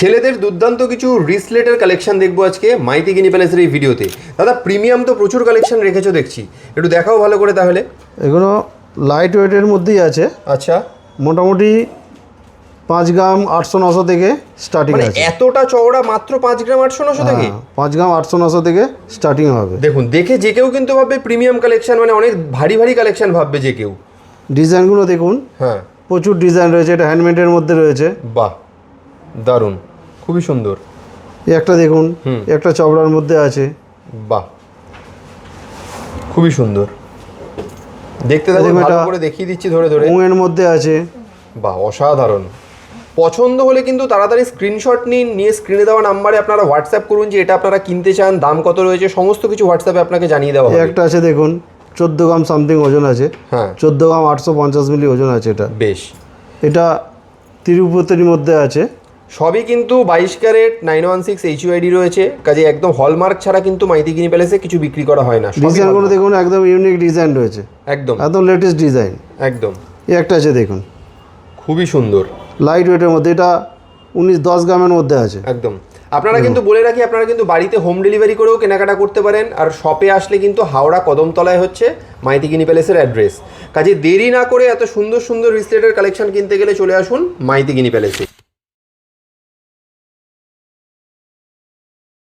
ছেলেদের দুর্দান্ত কিছু রিসলেটের কালেকশন দেখবো আজকে মাইতি গিনি প্যালেসের এই ভিডিওতে। দাদা প্রিমিয়াম তো প্রচুর কালেকশন রেখেছো দেখছি, একটু দেখাও ভালো করে তাহলে। এগুলো লাইট ওয়েটের মধ্যেই আছে। আচ্ছা, মোটামুটি 5 গ্রাম 800-900 থেকে স্টার্টিং মানে আছে। এতটা চওড়া মাত্র 5 গ্রাম 800-900 থেকে? 5 গ্রাম 800-900 থেকে স্টার্টিং হবে। দেখুন, দেখে যে কেউ কিন্তু ভাববে প্রিমিয়াম কালেকশন, মানে অনেক ভারী ভারী কালেকশন ভাববে যে কেউ। ডিজাইনগুলো দেখুন, হ্যাঁ প্রচুর ডিজাইন রয়েছে। এটা হ্যান্ডমেডের মধ্যে রয়েছে। বাহ, দারুণ, খুবই সুন্দর। এই একটা দেখুন, একটা চওড়ার মধ্যে আছে। বাহ, খুবই সুন্দর। দেখতে দেখো, দেখুন, ভালো এটা করে দেখিয়ে দিচ্ছি ধরে ধরে। ওঙের মধ্যে আছে। বাহ, অসাধারণ। পছন্দ হলে কিন্তু তাড়াতাড়ি স্ক্রিনশট নিয়ে স্ক্রিনে দেওয়া নাম্বারে আপনারা হোয়াটসঅ্যাপ করুন যে এটা আপনারা কিনতে চান, দাম কত রয়েছে, সমস্ত কিছু হোয়াটসঅ্যাপে আপনাকে জানিয়ে দেওয়া এই হবে। একটা আছে দেখুন, 14 গ্রাম সামথিং ওজন আছে। হ্যাঁ, 14 গ্রাম 850 মিলি ওজন আছে এটা। বেশ। এটা তিরুপতির মধ্যে আছে। সবই কিন্তু 22 ক্যারেট 916 HUID রয়েছে, কাজে একদম হলমার্ক ছাড়া কিন্তু মাইতি গিনি প্যালেসে কিছু বিক্রি করা হয় না। সবই ডিজাইনগুলো hallmark। দেখুন, একদম ইউনিক ডিজাইন রয়েছে, একদম একদম লেটেস্ট ডিজাইন। একদম এই একটা আছে দেখুন, খুবই সুন্দর। লাইট ওয়েটের মধ্যে। এটা 10 গ্রামের মধ্যে আছে। একদম। আপনারা কিন্তু বলে রাখি, আপনারা কিন্তু বাড়িতে হোম ডেলিভারি করেও কেনাকাটা করতে পারেন। আর শপে আসলে কিন্তু হাওড়া কদমতলায় হচ্ছে মাইতি গিনি প্যালেসের অ্যাড্রেস। কাজে দেরি না করে এত সুন্দর সুন্দর রিসলেটের কালেকশন কিনতে গেলে চলে আসুন মাইতি গিনি প্যালেসে।